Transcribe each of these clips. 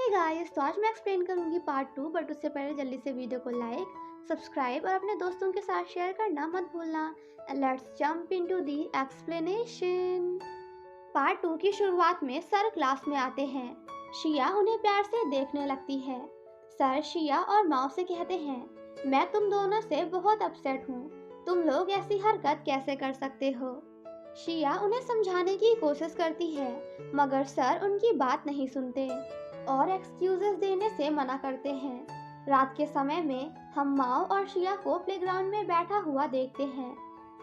Guys, तो आज मैं एक्सप्लेन करूंगी पार्ट 2, बट उससे पहले जल्दी से वीडियो को लाइक, सब्सक्राइब और अपने दोस्तों के साथ शेयर करना मत भूलना। Let's jump into the explanation. Part 2 की शुरुआत में सर क्लास में आते हैं। शिया उन्हें प्यार से देखने लगती है। सर शिया और माओ से कहते हैं, मैं तुम दोनों से बहुत अपसेट हूँ। तुम लोग ऐसी हरकत कैसे कर सकते हो। शिया उन्हें समझाने की कोशिश करती है, मगर सर उनकी बात नहीं सुनते और एक्सक्यूजेस देने से मना करते हैं। रात के समय में हम माओ और शिया को प्लेग्राउंड में बैठा हुआ देखते हैं,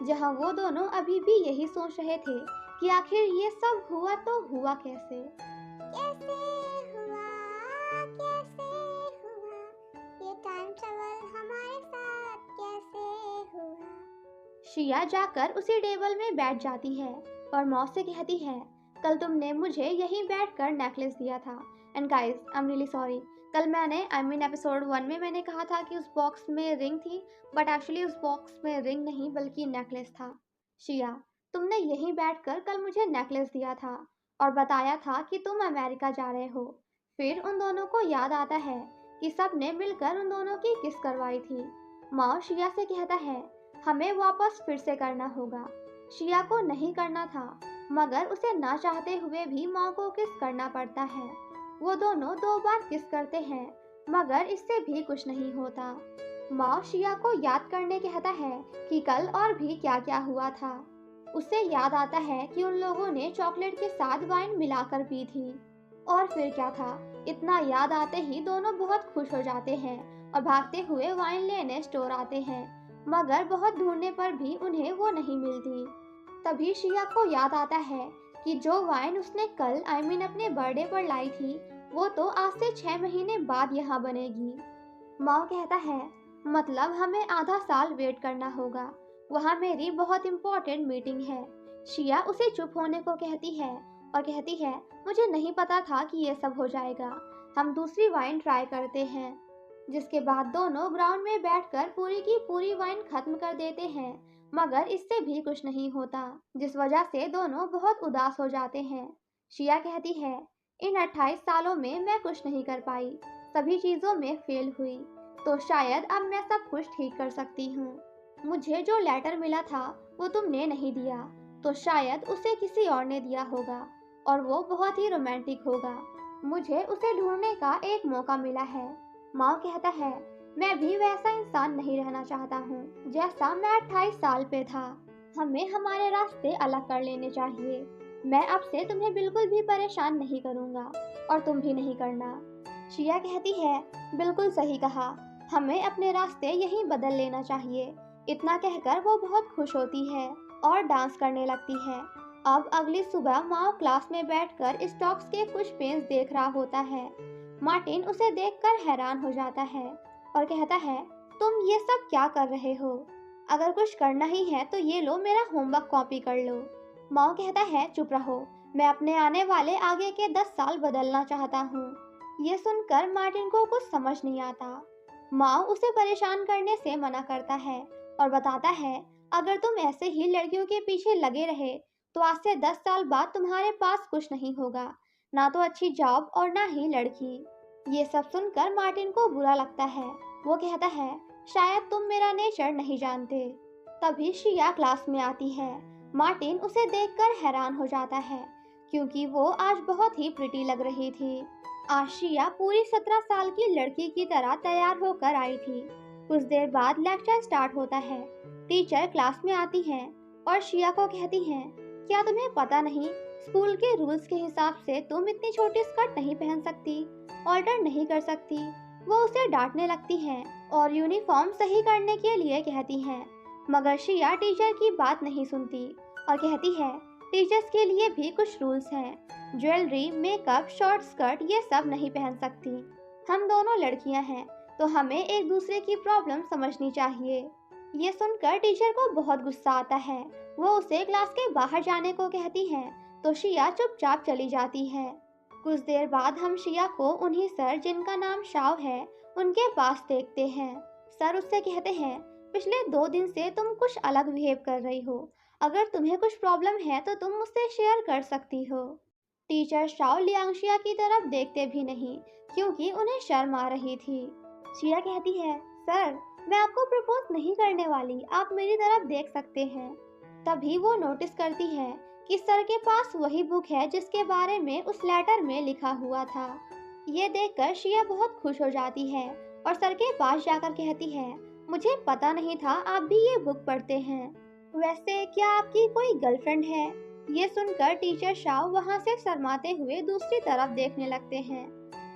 जहां वो दोनों अभी भी यही सोच रहे थे कि आखिर ये सब हुआ तो हुआ कैसे। कैसे हुआ कैसे हुआ ये टाइम ट्रैवल हमारे साथ कैसे हुआ। शिया जाकर उसी टेबल में बैठ जाती है और माओ से कहती है, कल तुमने मुझे यहीं बैठकर नेकलेस दिया था। And guys, I am really sorry. कल मैंने एपिसोड 1 में मैंने कहा था कि उस बॉक्स में रिंग थी, बट एक्चुअली उस बॉक्स में रिंग नहीं बल्कि नेकलेस था। शिया, तुमने यहीं बैठकर कल मुझे नेकलेस दिया था और बताया था कि तुम अमेरिका जा रहे हो। फिर उन दोनों को याद आता है कि सब ने मिलकर उन दोनों की किस करवाई थी। माओ शिया से कहता है, हमें वापस फिर से करना होगा। शिया को नहीं करना था, मगर उसे ना चाहते हुए भी माओ को किस करना पड़ता है। वो दोनों 2 बार किस करते हैं, मगर इससे भी कुछ नहीं होता। माओ शिया को याद करने कहता है कि कल और भी क्या क्या हुआ था। उसे याद आता है कि उन लोगों ने चॉकलेट के साथ वाइन मिलाकर पी थी। और फिर क्या था, इतना याद आते ही दोनों बहुत खुश हो जाते हैं और भागते हुए वाइन लेने स्टोर आते हैं, मगर बहुत ढूंढने पर भी उन्हें वो नहीं मिलती। तभी शिया को याद आता है कि जो वाइन उसने कल अपने बर्थडे पर लाई थी, वो तो आज से 6 महीने बाद यहाँ बनेगी। माओ कहता है, मतलब हमें आधा साल वेट करना होगा, वहाँ मेरी बहुत इम्पोर्टेंट मीटिंग है। शिया उसे चुप होने को कहती है और कहती है, मुझे नहीं पता था कि ये सब हो जाएगा, हम दूसरी वाइन ट्राई करते हैं। जिसके बाद दोनों ग्राउंड में बैठकर पूरी की पूरी वाइन खत्म कर देते हैं, मगर इससे भी कुछ नहीं होता, जिस वजह से दोनों बहुत उदास हो जाते हैं। शिया कहती है, इन 28 सालों में मैं कुछ नहीं कर पाई, सभी चीज़ों में फेल हुई, तो शायद अब मैं सब कुछ ठीक कर सकती हूँ। मुझे जो लेटर मिला था वो तुमने नहीं दिया, तो शायद उसे किसी और ने दिया होगा और वो बहुत ही रोमांटिक होगा। मुझे उसे ढूंढने का एक मौका मिला है। माओ कहता है, मैं भी वैसा इंसान नहीं रहना चाहता हूँ जैसा मैं 28 साल पे था। हमें हमारे रास्ते अलग कर लेने चाहिए। मैं अब से तुम्हें बिल्कुल भी परेशान नहीं करूँगा और तुम भी नहीं करना। शिया कहती है, बिल्कुल सही कहा, हमें अपने रास्ते यहीं बदल लेना चाहिए। इतना कहकर वो बहुत खुश होती है और डांस करने लगती है। अब अगली सुबह माओ क्लास में बैठकर स्टॉक्स के कुछ पेन्स देख रहा होता है। मार्टिन उसे देखकर हैरान हो जाता है और कहता है, तुम ये सब क्या कर रहे हो? अगर कुछ करना ही है तो ये लो, मेरा होमवर्क कॉपी कर लो। माओ कहता है, चुप रहो, मैं अपने आने वाले आगे के 10 साल बदलना चाहता हूँ। ये सुनकर मार्टिन को कुछ समझ नहीं आता। माओ उसे परेशान करने से मना करता है और बताता है, अगर तुम ऐसे ही लड़कियों के पीछे लगे रहे तो आज से 10 साल बाद तुम्हारे पास कुछ नहीं होगा, ना तो अच्छी जॉब और ना ही लड़की। ये सब सुनकर मार्टिन को बुरा लगता है। वो कहता है, शायद तुम मेरा नेचर नहीं जानते। तभी शिया क्लास में आती है। मार्टिन उसे देखकर हैरान हो जाता है, क्योंकि वो आज बहुत ही प्रिटी लग रही थी। आज शिया पूरी 17 साल की लड़की की तरह तैयार होकर आई थी। कुछ देर बाद लेक्चर स्टार्ट होता है। टीचर क्लास में आती है और शिया को कहती हैं, क्या तुम्हें पता नहीं, स्कूल के रूल्स के हिसाब से तुम इतनी छोटी स्कर्ट नहीं पहन सकती, ऑल्टर नहीं कर सकती। वो उसे डांटने लगती हैं और यूनिफॉर्म सही करने के लिए कहती हैं, मगर शिया टीचर की बात नहीं सुनती और कहती है, टीचर्स के लिए भी कुछ रूल्स हैं, ज्वेलरी, मेकअप, शॉर्ट स्कर्ट ये सब नहीं पहन सकती। हम दोनों लड़कियां हैं, तो हमें एक दूसरे की प्रॉब्लम समझनी चाहिए। ये सुनकर टीचर को बहुत गुस्सा आता है। वो उसे क्लास के बाहर जाने को कहती है, तो शिया चुपचाप चली जाती है। कुछ देर बाद हम शिया को उन्हीं सर, जिनका नाम शाव है, उनके पास देखते हैं। सर उससे कहते हैं, पिछले 2 दिन से तुम कुछ अलग बिहेव कर रही हो। अगर तुम्हें कुछ प्रॉब्लम है तो तुम मुझसे शेयर कर सकती हो। टीचर शाओ लियांशिया की तरफ देखते भी नहीं क्योंकि उन्हें शर्म आ रही थी। शिया कहती है, सर मैं आपको प्रपोज नहीं करने वाली, आप मेरी तरफ देख सकते हैं। तभी वो नोटिस करती है कि सर के पास वही बुक है जिसके बारे में उस लेटर में लिखा हुआ था। ये देखकर शिया बहुत खुश हो जाती है और सर के पास जाकर कहती है, मुझे पता नहीं था आप भी ये बुक पढ़ते हैं। वैसे क्या आपकी कोई गर्लफ्रेंड है? ये सुनकर टीचर शाओ वहां से शर्माते हुए दूसरी तरफ देखने लगते हैं।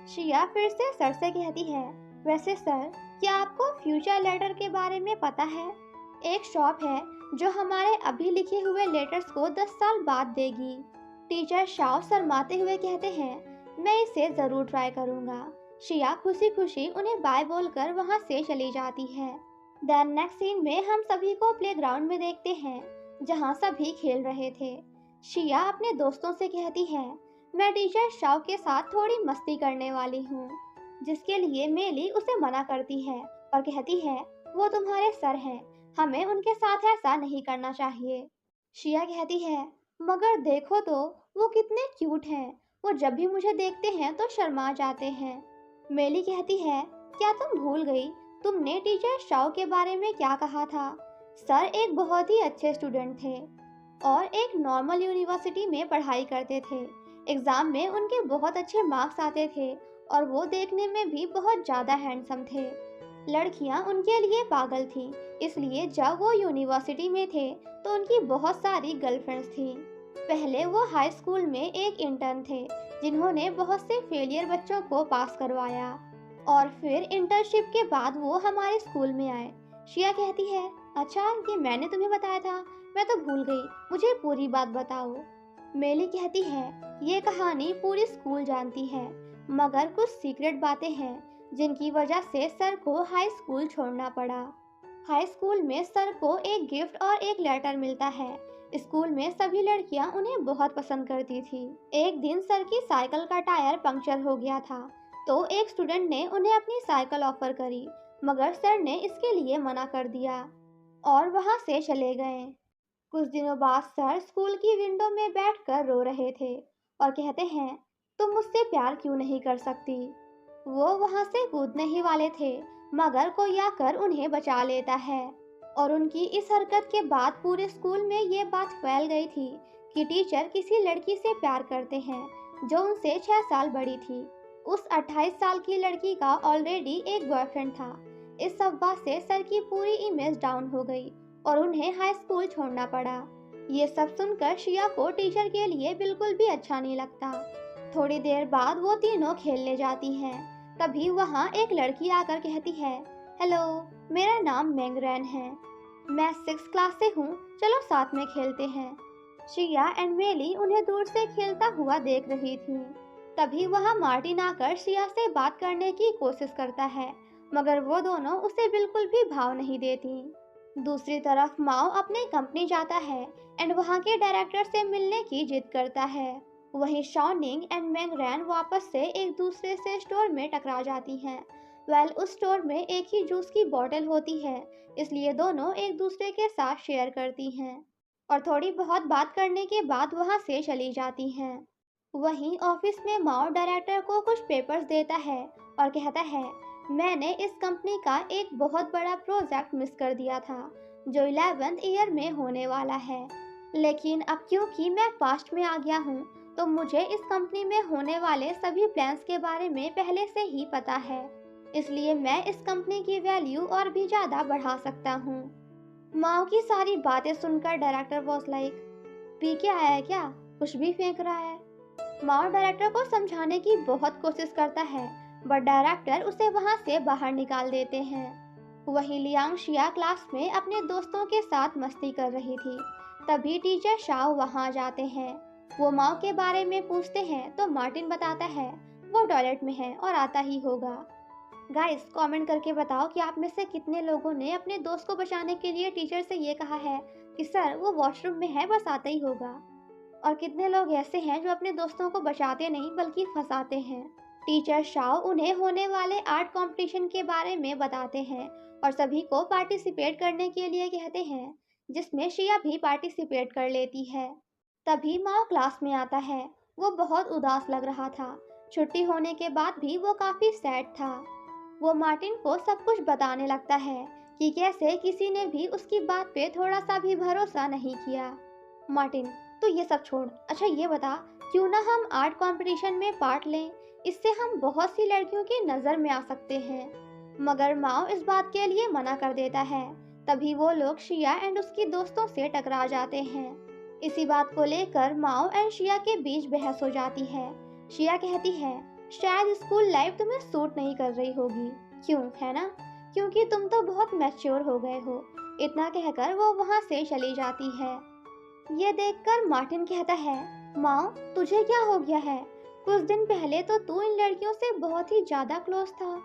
शिया फिर से सर से कहती है, वैसे सर क्या आपको फ्यूचर लेटर के बारे में पता है? एक शॉप है जो हमारे अभी लिखे हुए लेटर्स को 10 साल बाद देगी। टीचर शाओ शर्माते हुए कहते हैं, मैं इसे जरूर ट्राई करूंगा। शिया खुशी खुशी उन्हें बाय बोलकर वहां से चली जाती है। देन नेक्स्ट सीन में हम सभी को प्लेग्राउंड में देखते हैं जहां सभी खेल रहे थे। शिया अपने दोस्तों से कहती है, मैं टीचर शाओ के साथ थोड़ी मस्ती करने वाली हूँ, जिसके लिए मेली उसे मना करती है और कहती है, वो तुम्हारे सर हैं, हमें उनके साथ ऐसा नहीं करना चाहिए। शिया कहती है, मगर देखो तो वो कितने क्यूट हैं, वो जब भी मुझे देखते हैं तो शर्मा जाते हैं। मेली कहती है, क्या तुम भूल गई तुमने टीचर शाओ के बारे में क्या कहा था? सर एक बहुत ही अच्छे स्टूडेंट थे और एक नॉर्मल यूनिवर्सिटी में पढ़ाई करते थे। एग्जाम में उनके बहुत अच्छे मार्क्स आते थे और वो देखने में भी बहुत ज़्यादा हैंडसम थे। लड़कियां उनके लिए पागल थीं, इसलिए जब वो यूनिवर्सिटी में थे तो उनकी बहुत सारी गर्लफ्रेंड्स थीं। पहले वो हाई स्कूल में एक इंटर्न थे जिन्होंने बहुत से फेलियर बच्चों को पास करवाया और फिर इंटर्नशिप के बाद वो हमारे स्कूल में आए। शिया कहती है, अच्छा ये मैंने तुम्हें बताया था, मैं तो भूल गई, मुझे पूरी बात बताओ। मेली कहती है, ये कहानी पूरी स्कूल जानती है, मगर कुछ सीक्रेट बातें हैं जिनकी वजह से सर को हाई स्कूल छोड़ना पड़ा। हाई स्कूल में सर को एक गिफ्ट और एक लेटर मिलता है। स्कूल में सभी लड़कियां उन्हें बहुत पसंद करती थी। एक दिन सर की साइकिल का टायर पंक्चर हो गया था, तो एक स्टूडेंट ने उन्हें अपनी साइकिल ऑफर करी, मगर सर ने इसके लिए मना कर दिया और वहां से चले गए। कुछ दिनों बाद सर स्कूल की विंडो में बैठकर रो रहे थे और कहते हैं, तुम मुझसे प्यार क्यों नहीं कर सकती? वो वहां से कूदने ही वाले थे, मगर कोई आकर उन्हें बचा लेता है और उनकी इस हरकत के बाद पूरे स्कूल में ये बात फैल गई थी कि टीचर किसी लड़की से प्यार करते हैं जो उनसे 6 साल बड़ी थी। उस 28 साल की लड़की का ऑलरेडी एक बॉयफ्रेंड था। इस सब बात से सर की पूरी इमेज डाउन हो गई और उन्हें हाई स्कूल छोड़ना पड़ा। ये सब सुनकर शिया को टीचर के लिए बिल्कुल भी अच्छा नहीं लगता। थोड़ी देर बाद वो तीनों खेलने जाती हैं। तभी वहाँ एक लड़की आकर कहती है, हेलो, मेरा नाम मेंगरैन है, मैं 6th क्लास से हूँ, चलो साथ में खेलते हैं। शिया एंड मेली उन्हें दूर से खेलता हुआ देख रही थी। तभी वहाँ मार्टिन आकर शिया से बात करने की कोशिश करता है, मगर वो दोनों उसे बिल्कुल भी भाव नहीं देती। दूसरी तरफ माओ अपने कंपनी जाता है एंड वहाँ के डायरेक्टर से मिलने की जिद करता है। वहीं शॉनिंग एंड मेंगरैन वापस से एक दूसरे से स्टोर में टकरा जाती हैं। उस स्टोर में एक ही जूस की बोतल होती है, इसलिए दोनों एक दूसरे के साथ शेयर करती हैं और थोड़ी बहुत बात करने के बाद वहां से चली जाती हैं। वहीं ऑफिस में माओ डायरेक्टर को कुछ पेपर्स देता है और कहता है, मैंने इस कंपनी का एक बहुत बड़ा प्रोजेक्ट मिस कर दिया था जो 11th ईयर में होने वाला है, लेकिन अब क्योंकि मैं पास्ट में आ गया हूँ तो मुझे इस कंपनी में होने वाले सभी प्लान्स के बारे में पहले से ही पता है, इसलिए मैं इस कंपनी की वैल्यू और भी ज़्यादा बढ़ा सकता हूँ। माओ की सारी बातें सुनकर डायरेक्टर बॉस लाइक, पी के आया है क्या, कुछ भी फेंक रहा है। माओ डायरेक्टर को समझाने की बहुत कोशिश करता है, बट डायरेक्टर उसे वहाँ से बाहर निकाल देते हैं। वहीं लियांग शिया क्लास में अपने दोस्तों के साथ मस्ती कर रही थी। तभी टीचर शाओ वहाँ जाते हैं। वो माओ के बारे में पूछते हैं तो मार्टिन बताता है वो टॉयलेट में है और आता ही होगा। गाइस कमेंट करके बताओ कि आप में से कितने लोगों ने अपने दोस्त को बचाने के लिए टीचर से ये कहा है कि सर वो वॉशरूम में है, बस आता ही होगा, और कितने लोग ऐसे हैं जो अपने दोस्तों को बचाते नहीं बल्कि फंसाते हैं। टीचर शाओ उन्हें होने वाले आर्ट कंपटीशन के बारे में बताते हैं और सभी को पार्टिसिपेट करने के लिए कहते हैं, जिसमें शिया भी पार्टिसिपेट कर लेती है। तभी माओ क्लास में आता है वो बहुत उदास लग रहा था। छुट्टी होने के बाद भी वो काफ़ी सैड था। वो मार्टिन को सब कुछ बताने लगता है कि कैसे किसी ने भी उसकी बात पे थोड़ा सा भी भरोसा नहीं किया। मार्टिन, तू ये सब छोड़, अच्छा ये बता, क्यों ना हम आर्ट कंपटीशन में पार्ट लें, इससे हम बहुत सी लड़कियों की नज़र में आ सकते हैं। मगर माओ इस बात के लिए मना कर देता है। तभी वो लोग शिया एंड उसकी दोस्तों से टकरा जाते हैं। इसी बात को लेकर माओ एंड शिया के बीच बहस हो जाती है। शिया कहती है, शायद स्कूल लाइफ तुम्हें सूट नहीं कर रही होगी, क्यों है ना, क्योंकि तुम तो बहुत मैच्योर हो गए हो। इतना कहकर वो वहाँ से चली जाती है। ये देखकर मार्टिन कहता है, माओ तुझे क्या हो गया है, कुछ दिन पहले तो तू इन लड़कियों से बहुत ही ज्यादा क्लोज था।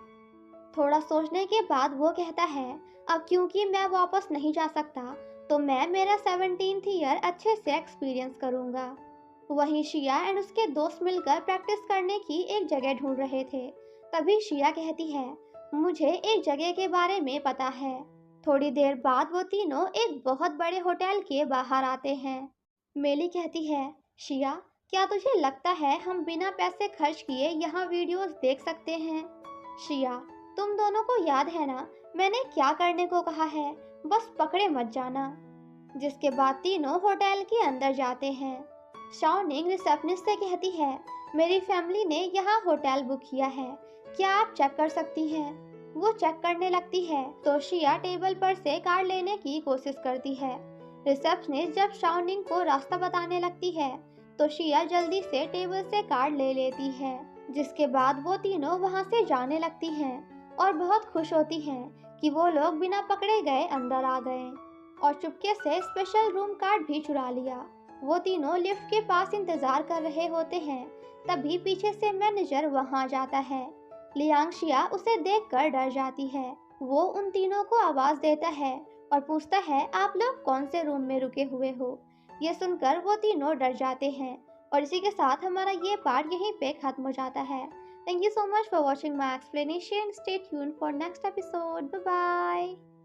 थोड़ा सोचने के बाद वो कहता है, अब क्योंकि मैं वापस नहीं जा सकता तो मैं मेरा 17th ईयर अच्छे से एक्सपीरियंस करूंगा। वहीं शिया एंड उसके दोस्त मिलकर प्रैक्टिस करने की एक जगह ढूंढ रहे थे। तभी शिया कहती है, मुझे एक जगह के बारे में पता है। थोड़ी देर बाद वो तीनों एक बहुत बड़े होटल के बाहर आते हैं। मेली कहती है, शिया क्या तुझे लगता है हम बिना पैसे खर्च किए यहाँ वीडियोस देख सकते हैं? शिया, तुम दोनों को याद है ना मैंने क्या करने को कहा है, बस पकड़े मत जाना। जिसके बाद तीनों होटल के अंदर जाते हैं। शाओनिंग रिसेप्शनिस्ट से कहती है, मेरी फैमिली ने यहाँ होटल बुक किया है, क्या आप चेक कर सकती हैं? वो चेक करने लगती है तो शिया टेबल पर से कार्ड लेने की कोशिश करती है। रिसेप्शनिस्ट जब शाओनिंग को रास्ता बताने लगती है तो शिया जल्दी से टेबल से कार्ड ले लेती है। जिसके बाद वो तीनों वहाँ से जाने लगती हैं और बहुत खुश होती हैं कि वो लोग बिना पकड़े गए अंदर आ गए और चुपके से स्पेशल रूम कार्ड भी चुरा लिया। वो तीनों लिफ्ट के पास इंतजार कर रहे होते हैं। तभी पीछे से मैनेजर वहां जाता है। लियांग शिया उसे देखकर डर जाती है। वो उन तीनों को आवाज देता है और पूछता है, आप लोग कौन से रूम में रुके हुए हो? ये सुनकर वो तीनों डर जाते हैं और इसी के साथ हमारा ये पार्ट यहीं पे खत्म हो जाता है। Thank you so much for watching my explanation. Stay tuned for next episode. Bye bye.